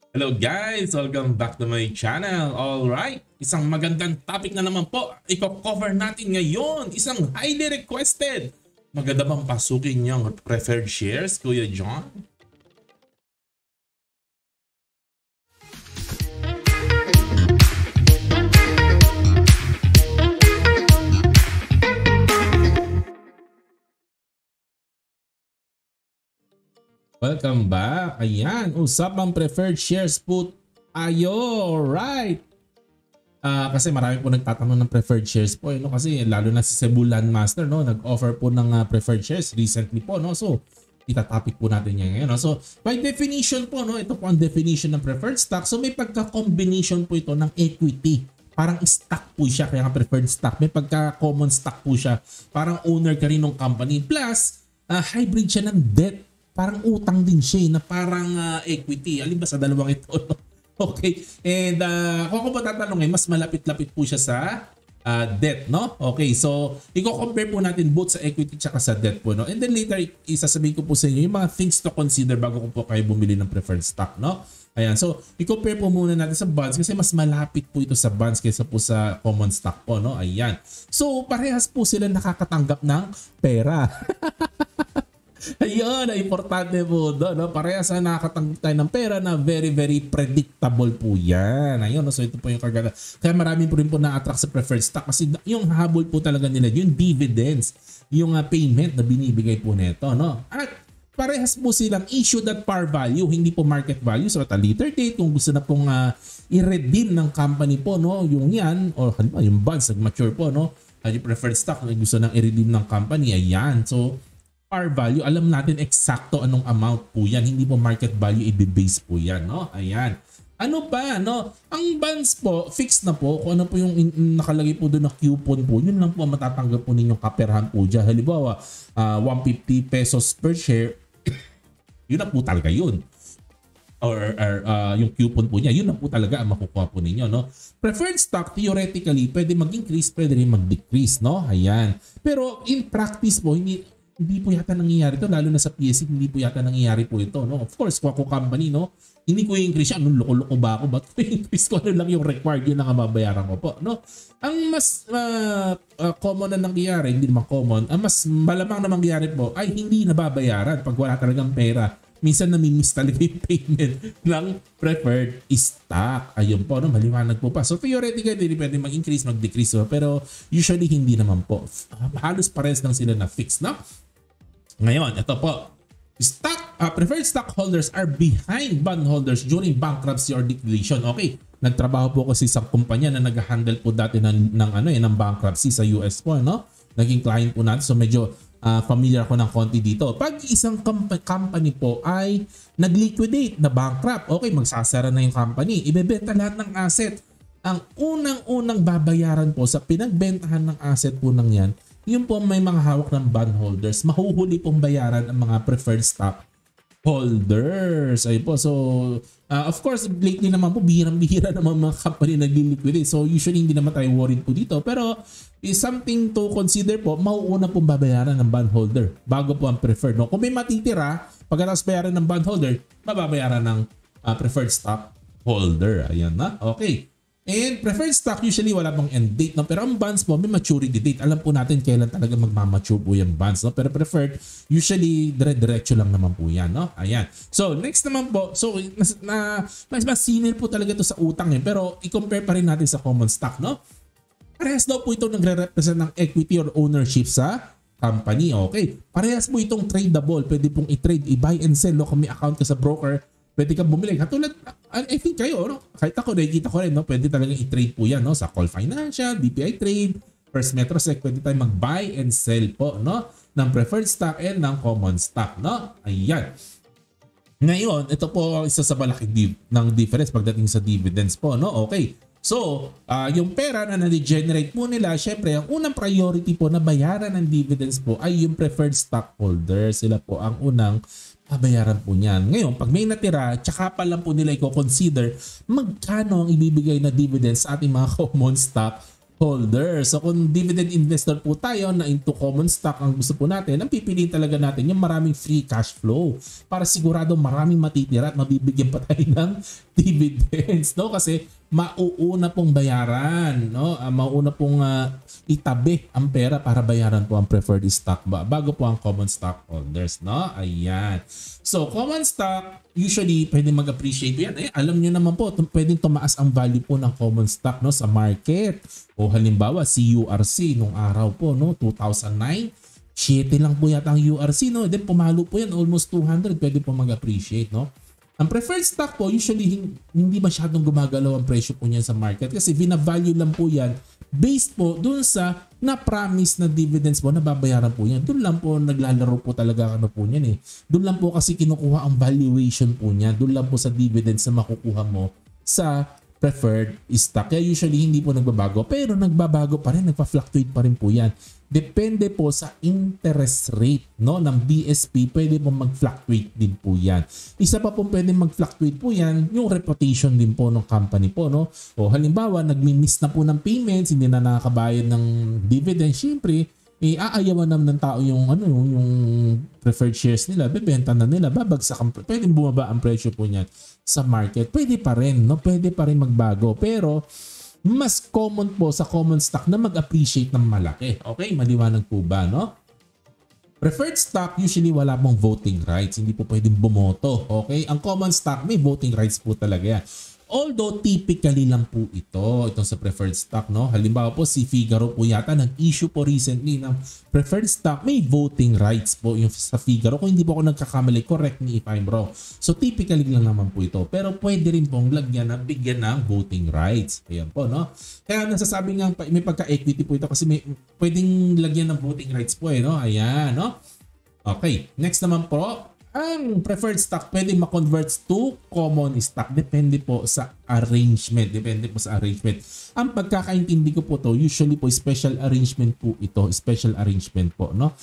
Hello guys! Welcome back to my channel. Alright, isang magandang topic na naman po. Iko-cover natin ngayon. Isang highly requested. Maganda bang pasukin niyang preferred shares, Kuya John? Welcome back. Ayan, usapang preferred shares po tayo. Alright. Kasi marami po nagtatanong ng preferred shares po. No? Kasi lalo na si Cebu Landmaster, no? Nag-offer po ng preferred shares recently po. No? So, itatopic po natin yan ngayon. No? So, by definition po, no? Ito po ang definition ng preferred stock. So, may pagka-combination po ito ng equity. Parang stock po siya, kaya preferred stock. May pagka-common stock po siya. Parang owner ka rin ng company. Plus, hybrid siya ng debt. Parang utang din siya na parang equity. Alin ba sa dalawang ito? Okay. And kung ako po tatanungin, mas malapit-lapit po siya sa debt, no? Okay. So, i-compare po natin both sa equity tsaka sa debt po, no? And then later, isasabihin ko po sa inyo yung mga things to consider bago ko po kayo bumili ng preferred stock, no? Ayan. So, i-compare po muna natin sa bonds kasi mas malapit po ito sa bonds kaysa po sa common stock po, no? Ayan. So, parehas po sila nakakatanggap ng pera. Ayun, importante po doon. No? Parehas na nakakatanggap tayo ng pera na very, very predictable po yan. Ayun, no? So ito po yung kaganda. Kaya marami po rin po na-attract sa preferred stock kasi yung habol po talaga nila, yung dividends, yung payment na binibigay po nito. No? At parehas po silang issued at par value, hindi po market value. So at a later date, kung gusto na pong i-redeem ng company po, no? Yung yan, o halimbawa yung bonds, nag-mature po, no? At yung preferred stock, na gusto nang i-redeem ng company, ayan. So, par value, alam natin eksakto anong amount po yan. Hindi po market value, i-base po yan. No? Ayan. Ano pa? No? Ang bonds po, fixed na po. Kung ano po yung nakalagay po doon na coupon po, yun lang po matatanggap po ninyong kaperahan po dyan. Halimbawa, 150 pesos per share, yun na po talaga yun. Or yung coupon po niya, yun na po talaga ang makukuha po ninyo. No? Preferred stock, theoretically, pwede mag-increase, pwede rin mag-decrease. No? Ayan. Pero in practice po, hindi po yata nangyayari ito, lalo na sa PSC, hindi po yata nangyayari po ito. No? Of course, kung ako company, no? Hindi ko i-increase siya. Anong loko-loko ba ako? Ba't ko i-increase ko? Ano lang yung required, yun ang mabayaran ko po. No? Ang mas common na nangyayari, hindi naman common, ang mas malamang na mangyayari po ay hindi nababayaran pag wala talagang pera. Minsan namimiss talaga yung payment ng preferred stock. Ayun po, no? Maliwanag po pa. So theoretically, hindi pwede mag-increase, mag-decrease. Pero usually hindi naman po. Halos pares lang sila na fixed, no? Ngayon, ito po. Preferred stockholders are behind bondholders during bankruptcy or liquidation. Okay, nagtrabaho po kasi sa kumpanya na nag-handle po dati ng bankruptcy sa US po, no? Naging client po natin. So medyo familiar ko ng konti dito. Pag isang company po ay nag-liquidate na bankrupt, okay, magsasara na yung company. Ibebenta lahat ng asset. Ang unang-unang babayaran po sa pinagbentahan ng asset po ng yan, yung po may mga hawak ng bondholders, mahuhuli pong bayaran ang mga preferred stock holders. Ayun po. So, of course, lately naman po, bihirang-bihira naman mga company nag-liquidate. So, usually hindi naman tayo worried po dito. Pero, is something to consider po, mauuna pong babayaran ng bondholder bago po ang preferred. No? Kung may matitira, pagkatapos bayaran ng bondholder, mababayaran ng preferred stock holder. Ayan na. Okay. And preferred stock usually wala pong end date, no? Pero ang bonds po may maturity date. Alam po natin kailan talaga magmamature po yung bonds, no? Pero preferred usually dire-diretso lang naman po yan, no? Ayan. So next naman po, so mas masinil po talaga ito sa utang eh. Pero i-compare pa rin natin sa common stock, no? Parehas daw po ito nagre-represent ng equity or ownership sa company. Okay. Parehas po itong tradable. Pwede pong i-trade, i-buy and sell, no? Kung may account ka sa broker, pwede kang bumili. Katulad, I think kayo, no? Kahit ako, nakikita ko rin, no? Pwede talagang i-trade po yan, no? Sa Call Financial, BPI Trade, First Metrosec, pwede tayong mag-buy and sell po, no? Ng preferred stock and ng common stock, no? Ayan. Ngayon, ito po ang isa sa malaking ng difference pagdating sa dividends po, no? Okay. So, yung pera na na-generate po nila, syempre, ang unang priority po na bayaran ng dividends po ay yung preferred stockholders. Sila po ang unang babayaran po niyan. Ngayon, pag may natira, tsaka pa lang po nila i-consider magkano ang ibibigay na dividends sa ating mga common stock holder. So kung dividend investor po tayo na into common stock ang gusto po natin, ang pipiliin talaga natin yung maraming free cash flow para sigurado maraming matitira at mabibigyan pa tayo ng dividends, no? Kasi mauuna pong bayaran, no? Mauuna pong itabi ang pera para bayaran po ang preferred stock bago po ang common stock holders, no? Ayan. So common stock usually pwede mag-appreciate yan. Alam niyo naman po, pwedeng tumaas ang value po ng common stock, no, sa market. O halimbawa si URC nung araw po, no, 2009, 7 lang po yata ang URC, no. Then pumalo po yan almost 200, pwede po mag-appreciate, no. Ang preferred stock po usually hindi masyadong gumagalaw ang presyo po niyan sa market kasi bina-value lang po yan based po dun sa na-promise na dividends po na babayaran po yan. Doon lang po naglalaro po talaga ano po niyan eh. Doon lang po kasi kinukuha ang valuation po niya. Doon lang po sa dividends na makukuha mo sa preferred stock. Kaya usually hindi po nagbabago pero nagbabago pa rin, nagpa-fluctuate pa rin po yan. Depende po sa interest rate, no, ng BSP, pwede po mag-fluctuate din po yan. Isa pa po pwede mag-fluctuate po yan, yung reputation din po ng company po, no. O halimbawa, nagmi-miss na po ng payments, hindi na nakakabayad ng dividend, syempre, aayawan naman ng tao yung yung preferred shares nila, bebenta na nila, babagsak ang pwedeng bumaba ang presyo po niyan sa market. Pwede pa rin, no, pwede pa rin magbago, pero mas common po sa common stock na mag-appreciate ng malaki. Okay, maliwanag po ba, no? Preferred stock usually wala pong voting rights, hindi po pwedeng bumoto. Okay, ang common stock may voting rights po talaga yan. Although typically lang po itong sa preferred stock, no? Halimbawa po si Figaro po yata nag-issue po recently ng preferred stock, may voting rights po yung sa Figaro. Kung hindi po ako nagkakamali, correct me if I'm wrong. So typically lang naman po ito. Pero pwede rin pong lagyan na bigyan ng voting rights. Ayan po, no? Kaya nasasabi nga may pagka-equity po ito kasi may pwedeng lagyan ng voting rights po no? Ayan, no? Okay, next naman po. Ang preferred stock pwede ma-convert to common stock. Depende po sa arrangement. Ang pagkakaintindi ko po to, usually po special arrangement po ito. Special arrangement po, no?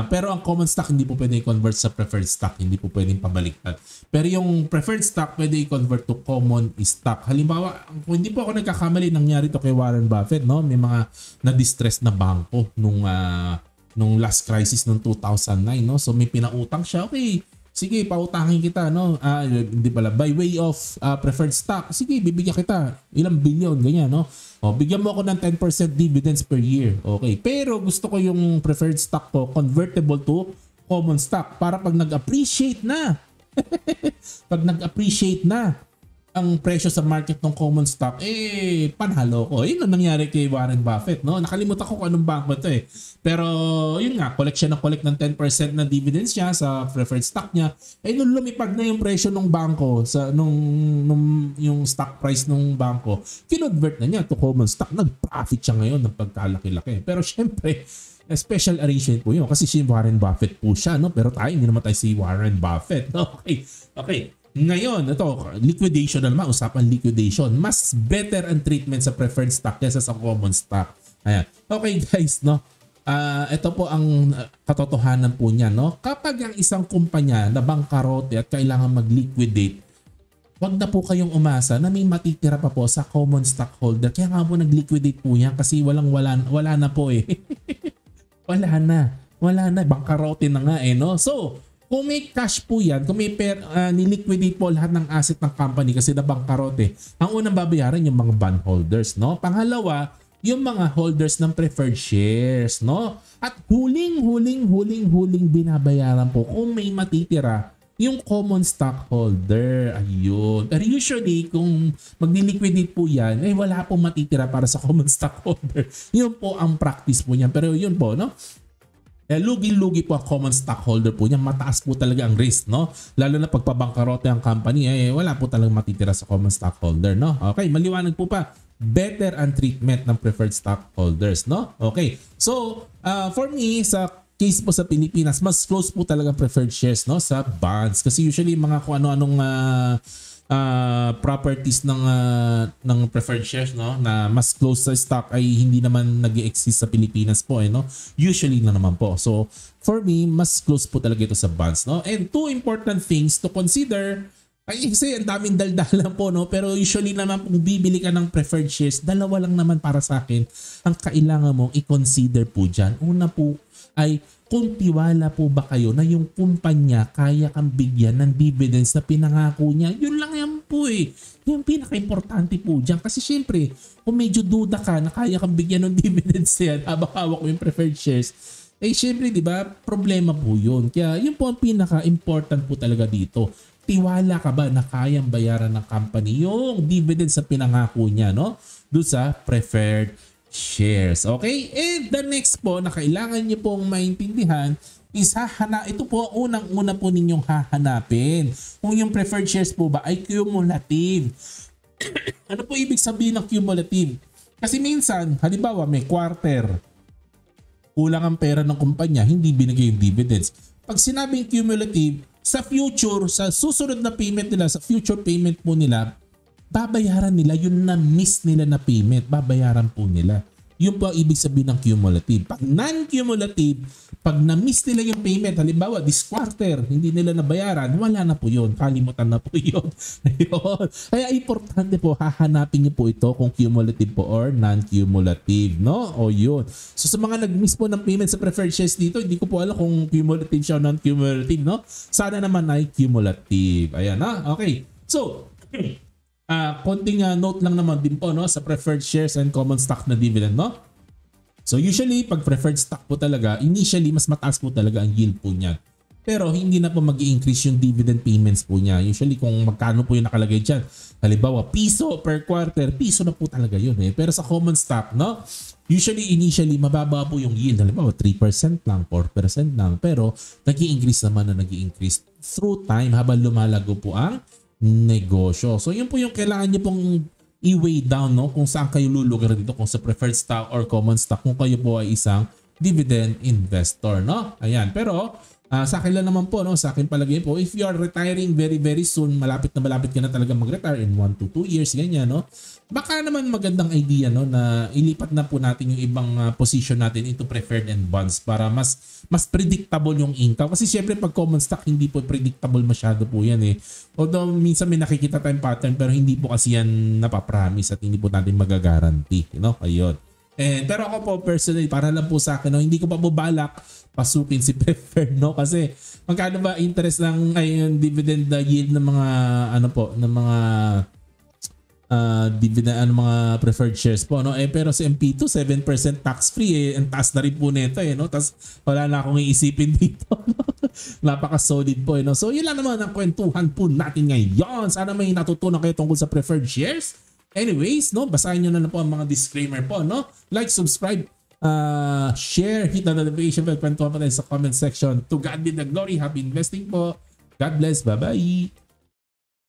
Pero ang common stock hindi po pwede i-convert sa preferred stock. Hindi po pwedeng pabaliktad. Pero yung preferred stock pwede i-convert to common stock. Halimbawa, kung hindi po ako nagkakamali, nangyari to kay Warren Buffett, no? May mga na-distress na bangko nung last crisis noong 2009, no? So may pinautang siya. Okay, sige, pautangin kita, no? Hindi pala, by way of preferred stock. Sige, bibigyan kita ilang billion, ganyan, no? O, bigyan mo ako ng 10% dividends per year. Okay, pero gusto ko yung preferred stock ko convertible to common stock para pag nag-appreciate na ang presyo sa market ng common stock, panalo ko. Yun ang nangyari kay Warren Buffett, no? Nakalimutan ko kung anong bangko ito eh. Pero yun nga, collect ng 10% na dividends siya sa preferred stock niya. Nung lumipad na yung presyo ng bangko sa yung stock price ng bangko, kinonvert na niya to common stock. Nag-profit siya ngayon ng pagkalaki-laki. Pero syempre, special arrangement po yun kasi si Warren Buffett po siya, no? Pero tayo, hindi naman tayo si Warren Buffett. Okay. Ngayon, ito, liquidation na naman, usapan liquidation. Mas better ang treatment sa preferred stock kaysa sa common stock. Ayan. Okay guys, no? Ito po ang katotohanan po niya, no? Kapag ang isang kumpanya na bangkarote at kailangan mag-liquidate, wag na po kayong umasa na may matitira pa po sa common stockholder. Kaya nga po nag-liquidate po yan kasi wala na po eh. Wala na, bangkarote na nga no? So, kung may cash po yan, kung may niliquidate po lahat ng asset ng company kasi nabangkarote, ang unang babayaran yung mga bondholders, no? Pangalawa, yung mga holders ng preferred shares, no? At huling binabayaran po kung may matitira yung common stockholder. Ayun. Pero usually, kung mag-liquidate po yan, wala pong matitira para sa common stockholder. Yun po ang practice po niyan. Pero yun po, no? Lugi-lugi po ang common stockholder po niya. Mataas po talaga ang risk, no? Lalo na pagpabangkarote ang company, wala po talagang matitira sa common stockholder, no? Okay, maliwanag po pa. Better ang treatment ng preferred stockholders, no? Okay. So, for me, sa case po sa Pilipinas, mas close po talaga preferred shares, no? Sa bonds. Kasi usually, mga kung ano-anong properties ng preferred shares, no, na mas close sa stock ay hindi naman nag-exist sa Pilipinas po, no? Usually na naman po. So for me, mas close po talaga ito sa bonds, no? And two important things to consider Ay, kasi ang daming daldalan po, no? Pero usually naman kung bibili ka ng preferred shares, dalawa lang naman para sa akin ang kailangan mong i-consider po dyan. Una po ay kung tiwala po ba kayo na yung kumpanya kaya kang bigyan ng dividends na pinangako niya. Yun lang yan po eh. Yung pinaka-importante po dyan. Kasi syempre, kung medyo duda ka na kaya kang bigyan ng dividends yan habang hawak mo yung preferred shares, eh syempre, di ba, problema po yun. Kaya yun po ang pinaka-important po talaga dito. Tiwala ka ba na kayang bayaran ng company yung dividends sa pinangako niya, no? Doon sa preferred shares. Okay? And the next po na kailangan niyo pong maintindihan is ito po ang unang-una po ninyong hahanapin. Kung yung preferred shares po ba ay cumulative. Ano po ibig sabihin ng cumulative? Kasi minsan, halimbawa may quarter, kulang ang pera ng kumpanya, hindi binigay yung dividends. Pag sinabing cumulative, sa future, sa susunod na payment nila, sa future payment po nila, babayaran nila yung na-miss nila na payment. Babayaran po nila. Yun po ang ibig sabihin ng cumulative. Pag non-cumulative, pag na-miss nila yung payment, halimbawa this quarter, hindi nila nabayaran, wala na po yun. Kalimutan na po yun. Kaya importante po, hahanapin niyo po ito kung cumulative po or non-cumulative. No? O yun. So sa mga nag-miss po ng payment sa preferred shares dito, hindi ko po alam kung cumulative siya o non-cumulative. No? Sana naman ay cumulative. Ayan na. Okay. So, konting note lang naman din po, no, sa preferred shares and common stock na dividend, no? So usually pag preferred stock po talaga, initially mas mataas po talaga ang yield po niyan. Pero hindi na po mag-i-increase yung dividend payments po niya. Usually kung magkano po yung nakalagay diyan, halimbawa piso per quarter, piso na po talaga yun eh. Pero sa common stock, no, usually initially mababa po yung yield, halimbawa 3% lang, 4% lang, pero nag-i-increase naman na nag-i-increase through time habang lumalago po ang negosyo. So yun po yung kailangan niyo pong i-weigh down, no, kung saan kayo lulugar dito, kung sa preferred stock or common stock, kung kayo po ay isang dividend investor, no? Ayan. Pero sa akin lang naman po, no, sa akin palagay po, if you are retiring very very soon, malapit ka na talaga mag-retire in 1 to 2 years, ganyan, no? Baka naman magandang idea, no, na ilipat na po natin yung ibang position natin into preferred and bonds para mas predictable yung income. Kasi syempre pag common stock, hindi po predictable masyado po yan eh. Although minsan may nakikita tayong pattern pero hindi po kasi yan napapromise at hindi po natin magagaranti. You know? Ayun. Pero ako po personally, para lang po sa akin, no, hindi ko pa bubalak pasukin si preferred, no? Kasi magkano ba interest ng dividend yield ng mga ng mga dividend mga preferred shares po, no? Pero sa MP2 7% tax free ang taas na rin po nito no? Tas wala na akong iisipin dito. Napaka solid po no? So yun lang naman ang kwentuhan po natin ngayon. Sana may natutunan kayo tungkol sa preferred shares. Anyways, no, basahin niyo na po ang mga disclaimer po, no? Like, subscribe, share, hit the notification bell, kwentuhan pa tayo sa comment section. To God be the glory. Happy investing po. God bless. Bye-bye.